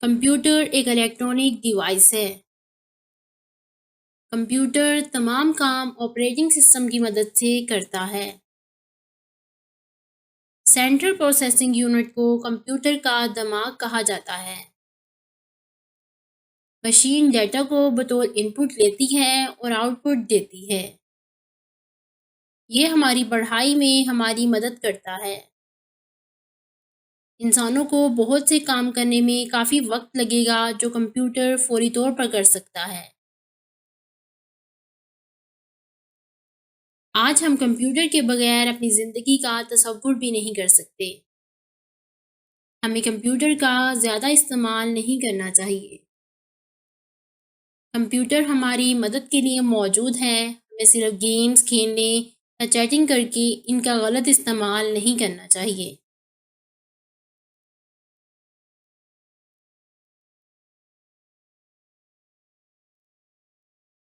Computer ایک electronic device ہے۔ Computer تمام کام آپریٹنگ سسٹم کی مدد سے کرتا ہے۔ سینٹرل پروسیسنگ یونٹ کو کمپیوٹر کا دماغ کہا جاتا ہے۔ مشین ڈیٹا کو بطور ان پٹ لیتی ہے اور آؤٹ پٹ دیتی ہے۔ یہ ہماری پڑھائی میں ہماری مدد کرتا ہے۔ انسانوں کو بہت سے کام کرنے میں کافی وقت لگے گا جو کمپیوٹر فوری طور پر کر سکتا ہے۔ آج ہم کمپیوٹر کے بغیر اپنی زندگی کا تصور بھی نہیں کر سکتے۔ ہمیں کمپیوٹر کا زیادہ استعمال نہیں کرنا چاہیے۔ کمپیوٹر ہماری مدد کے لیے موجود ہے، ہمیں صرف گیمز کھیلنے یا چیٹنگ کر کے ان کا غلط استعمال نہیں کرنا چاہیے۔